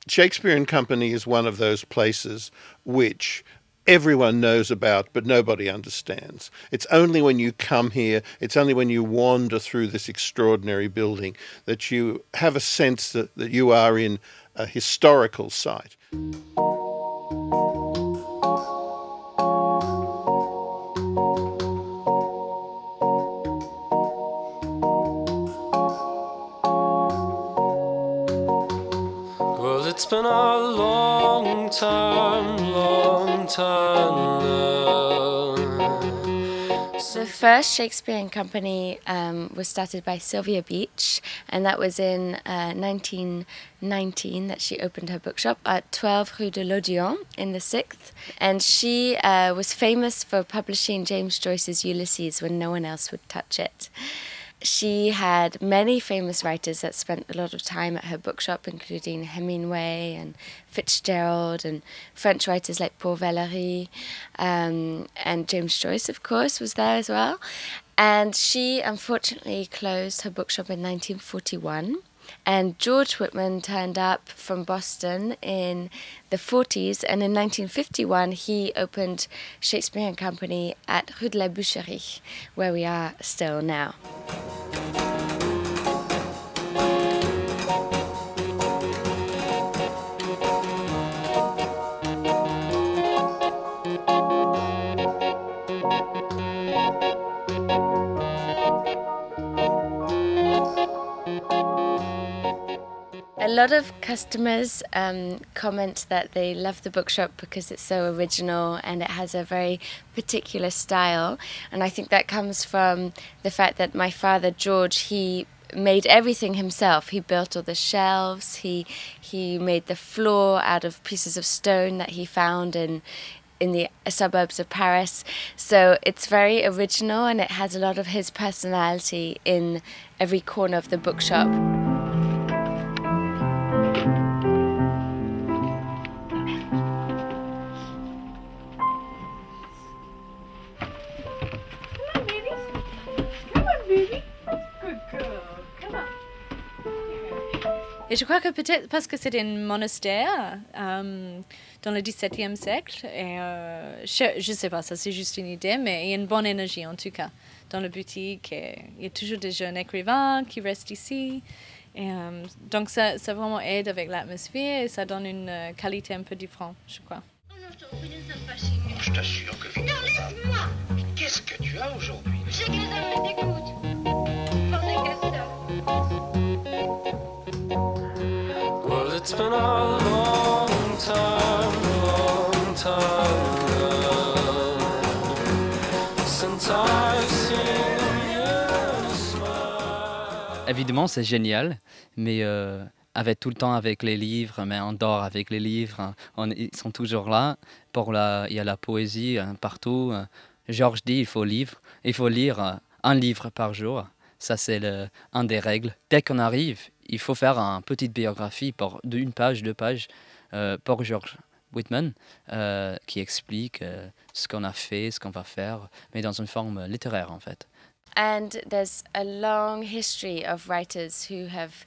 Shakespeare Company is one of those places which everyone knows about but nobody understands. It's only when you come here, it's only when you wander through this extraordinary building that you have a sense that you are in a historical site. Well, it's been a long time now. The first Shakespeare Company was started by Sylvia Beach, and that was in 1919 that she opened her bookshop at 12 Rue de l'Odéon in the 6th. And she was famous for publishing James Joyce's Ulysses when no one else would touch it. She had many famous writers that spent a lot of time at her bookshop, including Hemingway and Fitzgerald and French writers like Paul Valéry, and James Joyce, of course, was there as well. And she unfortunately closed her bookshop in 1941. And George Whitman turned up from Boston in the 40s, and in 1951 he opened Shakespeare Company at Rue de la Boucherie, where we are still now. A lot of customers comment that they love the bookshop because it's so original and it has a very particular style. And I think that comes from the fact that my father, George, he made everything himself. He built all the shelves, he made the floor out of pieces of stone that he found in the suburbs of Paris. So it's very original and it has a lot of his personality in every corner of the bookshop. Et je crois que peut-être parce que c'était un monastère dans le XVIIe siècle, et je ne sais pas, ça c'est juste une idée, mais il y a une bonne énergie en tout cas dans la boutique. Et il y a toujours des jeunes écrivains qui restent ici. Et, donc ça vraiment aide avec l'atmosphère et ça donne une qualité un peu différente, je crois. Je t'assure que... Non, laisse-moi! Mais qu'est-ce que tu as aujourd'hui? J'ai que les hommes me dégoûtent. Pensez qu'à ça. Well, it's been a long time since I've seen you smile. Évidemment, c'est génial, mais avec tout le temps avec les livres, mais on dort avec les livres, ils sont toujours là. Il y a la poésie partout. Georges dit il faut lire un livre par jour. Ça, c'est un des règles. Dès qu'on arrive, il faut faire une petite biographie d'une page, 2 pages pour George Whitman qui explique ce qu'on a fait, ce qu'on va faire, mais dans une forme littéraire en fait. And there's a long history of writers who have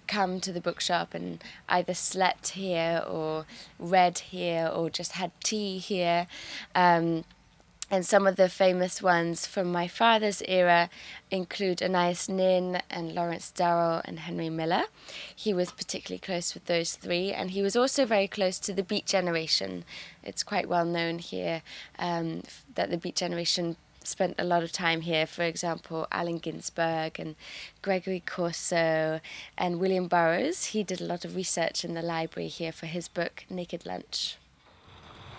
come to the bookshop and either slept here or read here or just had tea here. And some of the famous ones from my father's era include Anais Nin and Lawrence Durrell and Henry Miller. He was particularly close with those 3, and he was also very close to the Beat generation. It's quite well known here that the Beat generation spent a lot of time here. For example, Allen Ginsberg and Gregory Corso and William Burroughs. He did a lot of research in the library here for his book, Naked Lunch.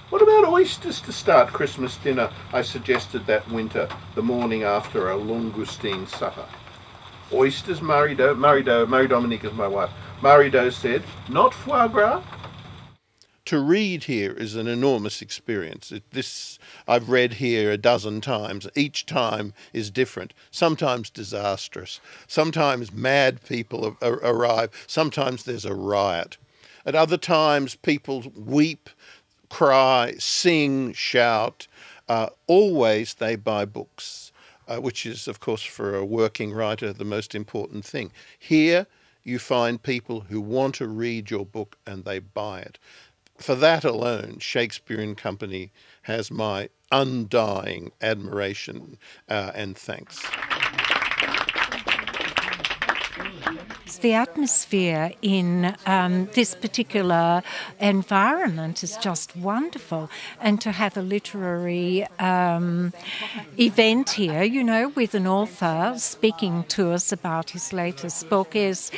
What about oysters to start Christmas dinner? I suggested that winter, the morning after a langoustine supper. Oysters, Marie Dominique is my wife. Marie said, not foie gras. To read here is an enormous experience. I've read here a dozen times. Each time is different, sometimes disastrous. Sometimes mad people arrive. Sometimes there's a riot. At other times, people weep, cry, sing, shout. Always they buy books, which is, of course, for a working writer, the most important thing. Here, you find people who want to read your book and they buy it. For that alone, Shakespeare Company has my undying admiration and thanks. The atmosphere in this particular environment is just wonderful, and to have a literary event here, you know, with an author speaking to us about his latest book is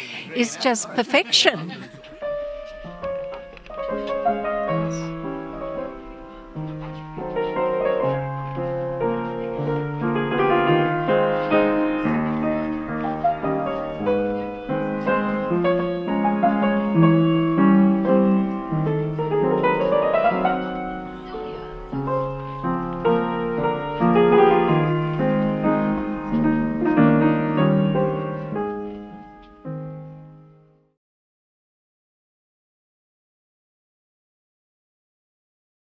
just perfection.